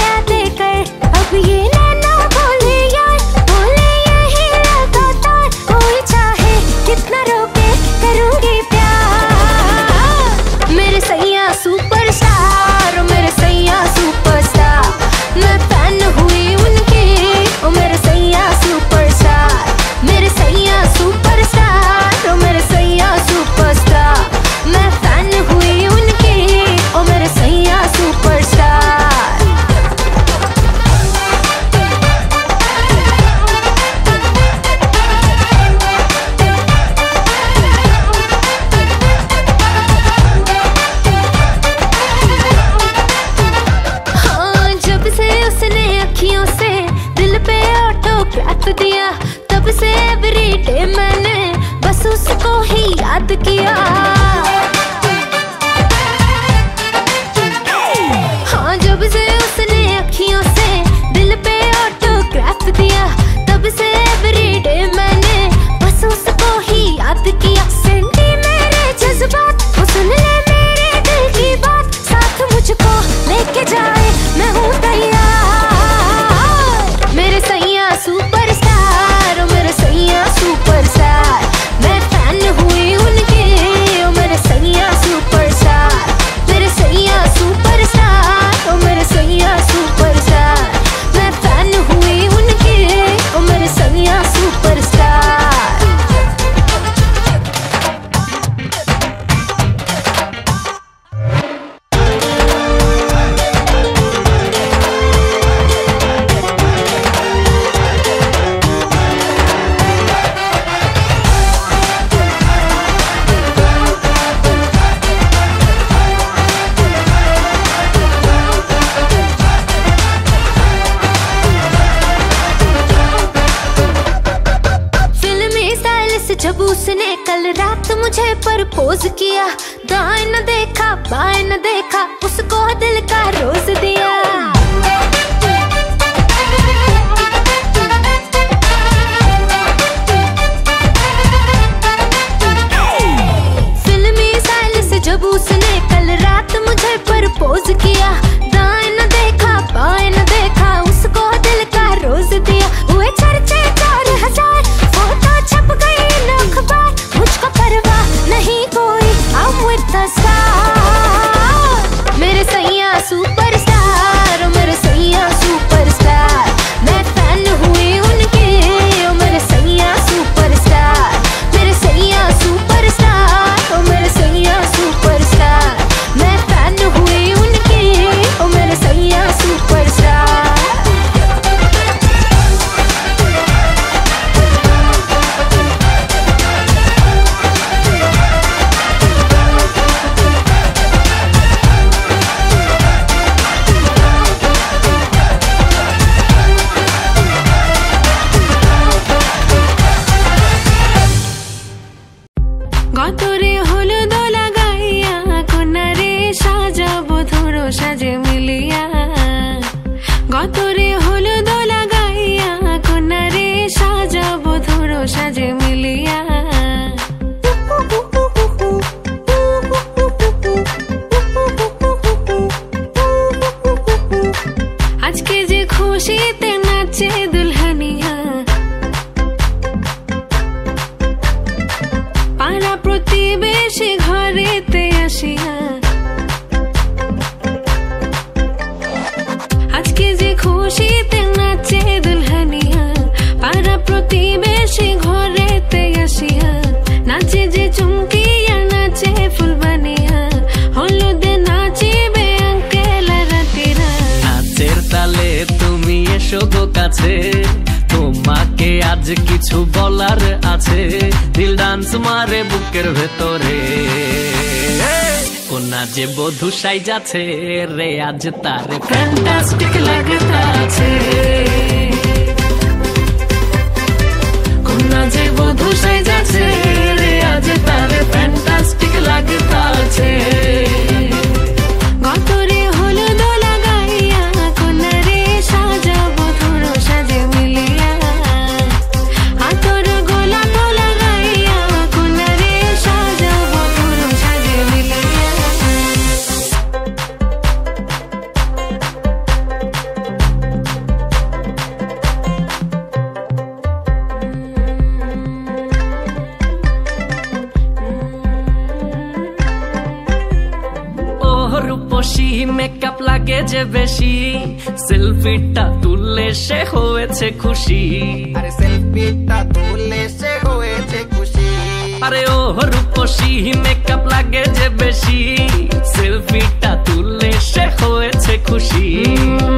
यादें कर अब ये नैना बोले यार, बोले यही लगातार, कोई चाहे कितना रोके करूंगी प्यार। मेरे सैया सुपरस्टार, मेरे सैया सुपरस्टार, मैं फैन हुई उनकी, ओ मेरे सैया सुपरस्टार, मेरे सैया सुपरस्टार, ओ मेरे सैया सुपरस्टार, मैं फैन हुई उनकी, ओ मेरे सैया सुपरस्टार। हाँ, जब से उसने अखियों से दिल पे ऑटोग्राफ दिया, तब से एवरीडे मैंने बस उसको ही याद किया। हाँ, जब से उसने अखियों से दिल पे ऑटोग्राफ दिया, तब से एवरीडे मैंने बस उसको ही याद किया। सेंटी मेरे जज्बात, वो सुन ले मेरे दिल की बात, साथ मुझको लेके जाए मैं हूँ तैयार। मेरे सैया सुपरस्टार, मेरे सैया सुपरस्टार, मैं फैन हुई उनकी, ओ मेरे सैया सुपरस्टार, मेरे सैया सुपरस्टार, ओ मेरे सैया सुपरस्टार, मैं फैन हुई उनकी, ओ मेरे सैया सुपरस्टार। जब उसने कल रात मुझे प्रपोज किया, दाएं न देखा बाएं न देखा, उसको दिल का रोज दिया। फिल्मी स्टाइल से जब उसने कल रात मुझे प्रपोज किया, दाएं न देखा बाएं न देखा, उसको दिल का रोज दिया। हुए चर्चे 4000, फोटो छप गई अखबार, मुझको परवाह नहीं कोई, I'm with the star। मेरे सैया सुपरस्टार, मेरे सैया सुपरस्टार, मैं फैन हुई उनकी, ओ मेरे सैया सुपरस्टार, मेरे सैया सुपरस्टार, ओ मेरे सैया सुपरस्टार, मैं फैन हुई उनकी, ओ मेरे सैया सुपरस्टार। গতরে হলুদ লাগাইয়া কোনারে সাজাবো ধরো সাজে মিলিয়া, গতরে হলুদ লাগাইয়া কোনারে সাজাবো ধরো সাজে মিলিয়া। আজকে যে খুশিতে নাচে দুলহানিয়া, পাড়া প্রতিবেশী ঘরেতে আসিয়া, আজকে যে খুশিতে নাচে দুলহানিয়া, পাড়া প্রতিবেশী ঘরেতে আসিয়া, নাচে যে চুমকিয়া নাচে ফুলবানিয়া, হলুদে নাচিবে আঙ্কেল রাতিরা। নাচের তালে তুমি এসো গো কাছে, তোমাকে আজ কিছু বলার আছে, দিল ডান্স মারে বুকের ভেতরে, কোনা যে বধূ সাইজাছে রে আজ তার ফ্যান্টাস্টিক লাগতাছে, কোনা যে বধূ সাইজাছে রে আজ তার ফ্যান্টাস্টিক লাগতাছে। গতরে হলুদ লাগাইয়া কোনারে সাজাবো ধরো সাজে মিলিয়া, আতর গোলাপ লাগাইয়া কোনারে সাজাবো ধরো সাজে মিলিয়া। যে বেশি, সেলফিটা তুললে সে হয়েছে খুশি। আরে সেলফিটা তুললে সে হয়েছে খুশি। আরে ও রূপসী মেকআপ লাগে যে বেশি, সেলফিটা তুললে সে হয়েছে খুশি।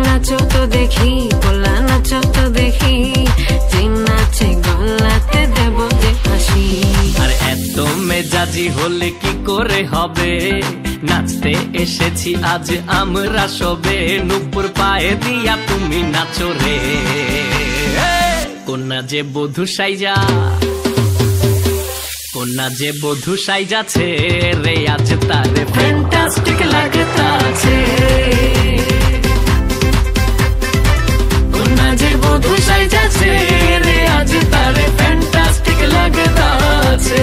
নাচো তো দেখি পোলা, নাচো তো দেখি, যে নাচে গলাতে দেব যে হাসি। আর এত মেজাজি হলে কি করে হবে, নাচতে এসেছি আজ আমরা সবে, নুপুর পায়ে দিয়া তুমি নাচো রে। কন্যা যে বধূ সাইজা, কন্যা যে বধূ সাইজাছে রে, আজ তারে ফ্যান্টাস্টিক লাগতাছে। কন্যা যে বধূ সাইজাছে রে, আজ তারে ফ্যান্টাস্টিক লাগতাছে।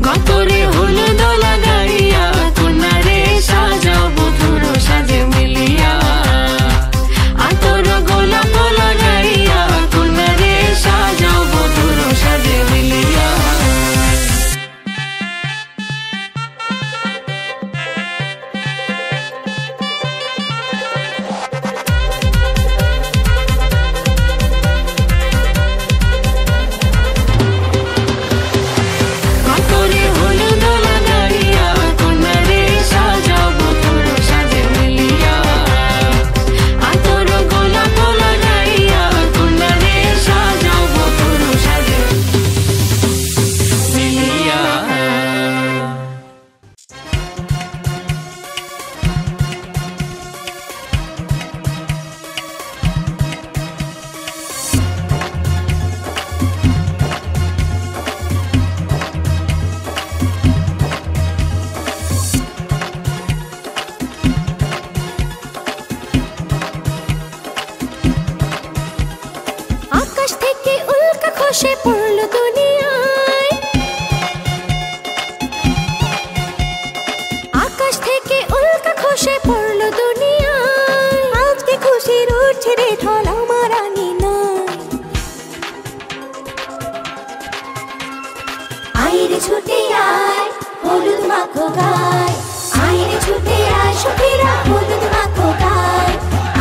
গতরে হলুদ লাগাইয়া, কন্যা রে সাজাও বধুর সাজে মিলিয়া। আতর গোলাপ লাগাইয়া, কন্যা রে সাজাও বধুর সাজে মিলিয়া। গতরে হলুদ লাগাইয়া, কন্যা রে সাজাও বধুর সাজে মিলিয়া। আতর গোলাপ লাগাইয়া, কন্যা রে সাজাও বধুর সাজে মিলিয়া। আকাশ থেকে উল্কা খসে পড়লো দুনিয়ায়, আকাশ থেকে উল্কা খসে পড়লো দুনিয়ায়। আজকে খুশির উঠছে রে ঢল আমার আঙিনায়। আইরে ছুটে আয় হলুদ মাখো গায়, আইরে ছুটে আয় সখীরা হলুদ মাখো গায়।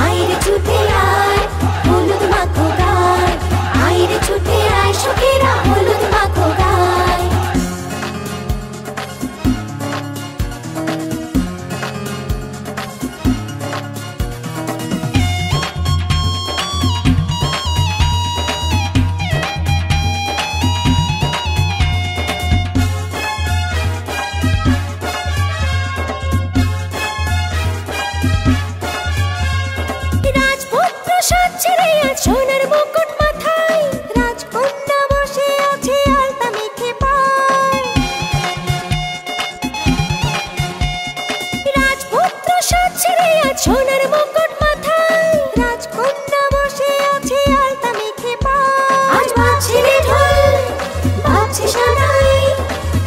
আইরে ছুটে আয় হলুদ মাখো গায়, আইরে ছুটে আয় সখীরা হলুদ মাখো গায়। রাজপুত্র সাজছে রে আজ সোনার মুকুট মাথায়, রাজকন্যা বসে আছে আলতা মেখে পায়। রাজপুত্র সাজছে রে আজ সোনার মুকুট মাথায়, রাজকন্যা বসে আছে আলতা মেখে পায়। আজ বাজছে রে ঢোল, বাজছে সানাই,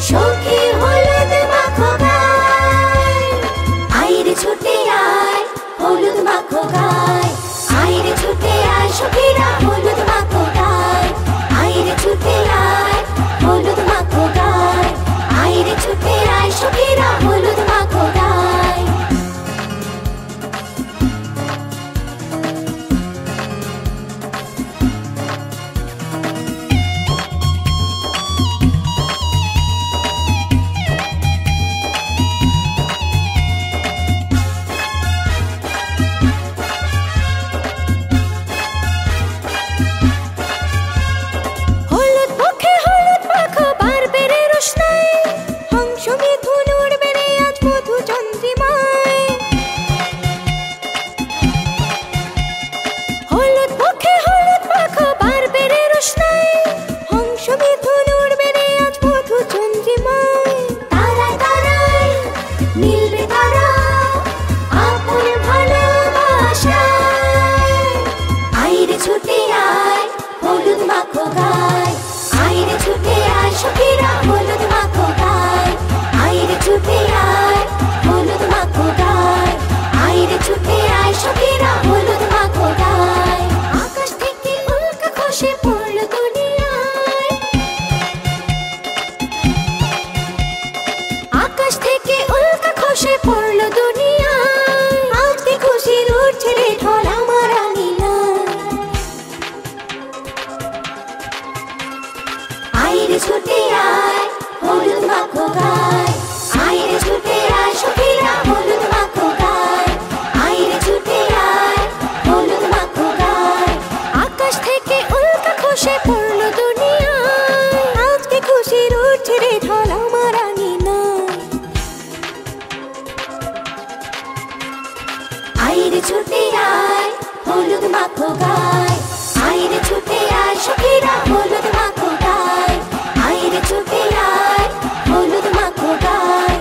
সখী হলুদ মাখো গায়। আইরে ছুটে আয় হলুদ মাখো গায়, আইরে ছুটে আয় সখীরা হলুদ মাখো গায়। আইরে ছুটে আয় হলুদ মাখো গায়, আইরে ছুটে আয় সখীরা হলুদ মাখো গায়। ছুটে আয় হলুদ মাখো গায় আয় রে ছুটে আয় সখীরা হলুদ মাখো গায় আয় রে ছুটে আয় হলুদ মাখো গায়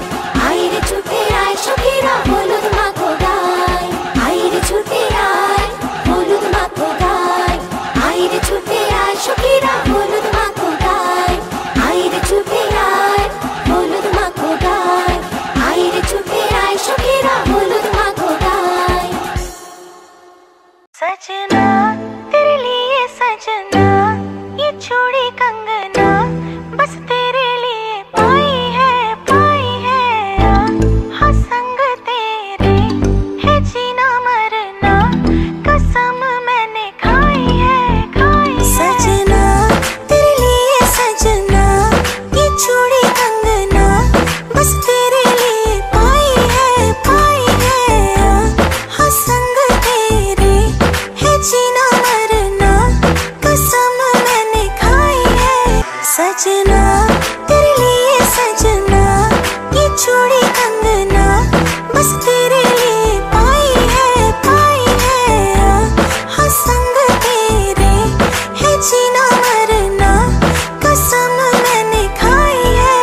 আয় রে ছুটে আয় সখীরা হলুদ মাখো গায় আয় রে ছুটে আয় হলুদ মাখো গায় আয় রে ছুটে আয় সখীরা হলুদ মাখো গায় আয় রে ছুটে আয় হলুদ মাখো গায় আয় রে ছুটে আয় সখীরা হলুদ মাখো গায় सजना तेरे लिए सजना ये चूड़ी कंगना बस तेरे लिए पाई है हाँ संग तेरे है जीना मरना कसम मैंने खाई है सजना तेरे लिए सजना ये चूड़ी कंगना बस तेरे लिए पाई है हाँ संग तेरे है जीना मरना कसम मैंने खाई है सजना तेरे लिए सजना ये चूड़ी कंगना बस तेरे लिए पाई है हाँ संग तेरे है जीना मरना कसम मैंने खाई है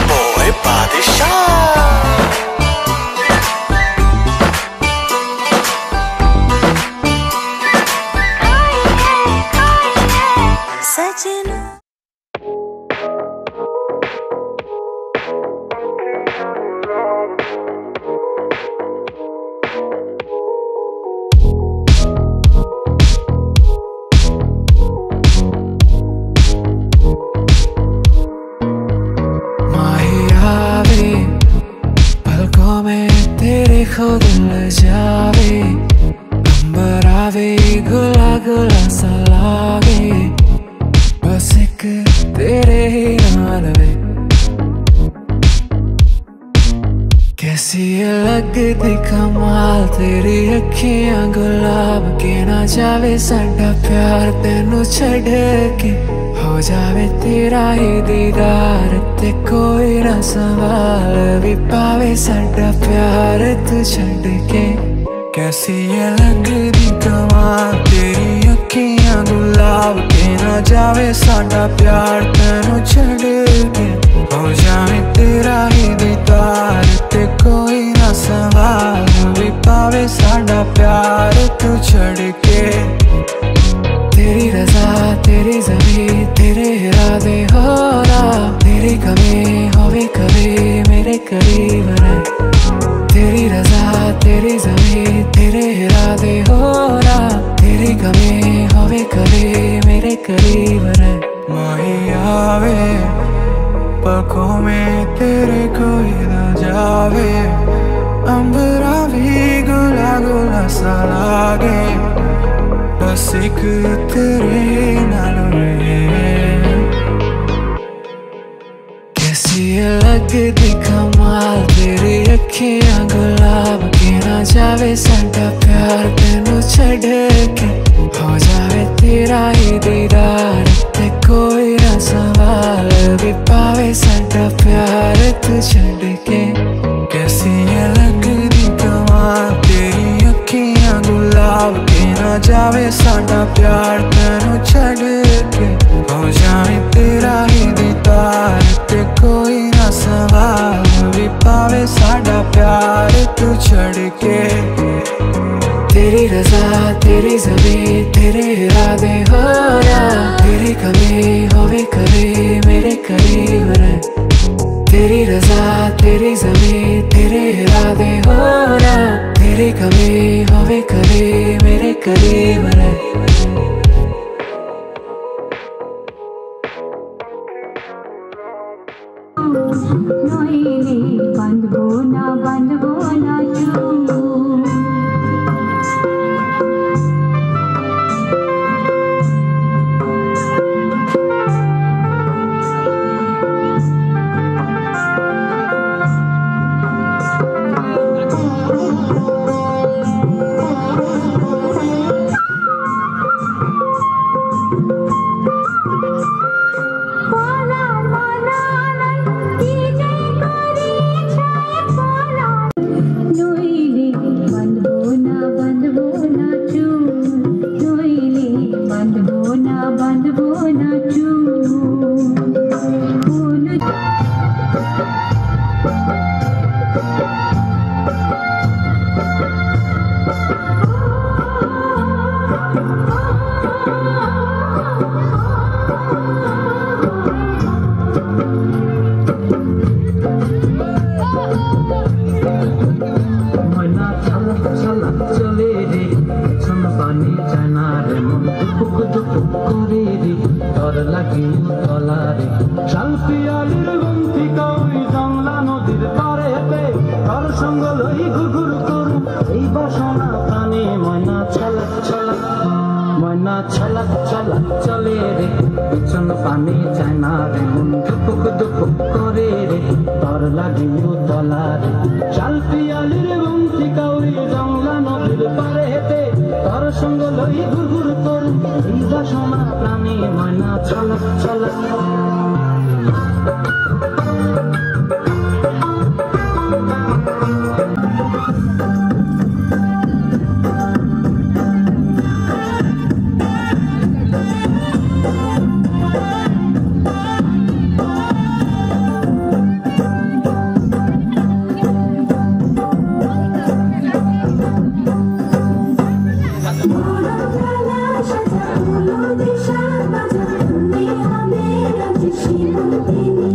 boy Badshah. सजना माहियावे पलकों में तेरे खुद ल जावे अंबर आवे गुला गुला सा लागे बस एक तेरे ही नाल वे कैसी ये लगती कमाल तेरी अखियां गुलाब के ना जावे साडा प्यार तेनू छड़ के हो जावे तेरा ही दीदार ते कोई ना सवाल भी पावे साडा प्यार तू छड़ के कैसी ये लगती कमाल तेरी अखियां गुलाब के ना जावे साडा प्यार तेनू छड़ के हो जावे तेरा ही दीदार ते कोई ना सवाल भी पावे साडा प्यार तू छड़ के तेरी रजा तेरी ज़मीं तेरे इरादे हो रहा तेरी कमी होवे कभी मेरे करीब रहे तेरी रजा तेरी ज़मीं तेरे इरादे हो रहा तेरी कमी होवे कभी मेरे करीब रहे माहियावे पलकों में तेरे कोई ना जावे अंबरा भी गुला गुला सा लागे बस एक तेरे नाल रहे कैसी ये लगती कमाल तेरी अखियां गुलाब के ना जावे साडा प्यार तेनू छड़ के हो जावे तेरा ही दीदार ते कोई ना सवाल भी पावे साडा प्यार तू छड़ के कैसी ये लगती कमाल तेरी अखियां गुलाब के ना जावे साडा प्यार तेनू छड़ के हो जावे तेरा ही दीदार ते कोई ना सवाल भी पावे साडा प्यार तू छड़ के तेरी रजा तेरी ज़मीं तेरे इरादे हो रहा तेरी कमी होवे कभी मेरे करीब रहे तेरी रजा तेरी ज़मीं तेरे इरादे हो रहा तेरी कमी होवे कभी मेरे करीब रहे बंधो ना ময়না চালা চালা চলে রে পেছন পানি চায় না রে মন দুপুক দুপুক করে রে ডর লাগে তলা রে শাল পিয়ালির গন্থি কাউরি জংলা নদীর পারেতে তার সঙ্গ লই ঘুরঘুর করু এই বাসনা প্রাণে ময়না চালা চালা ময়না চালা চালা চলে রে পেছন পানি চায় না রে মন দুপুক দুপুক করে রে ডর লাগে তলা রে শাল পিয়ালির গন্থি কাউরি জংলা নদীর পারেতে তার সঙ্গ লই ঘুরঘুর করু এই বাসনা প্রাণে ময়না চালা চালা দিশা বাজা তুমি হবে রাজস্বী নন্দিনী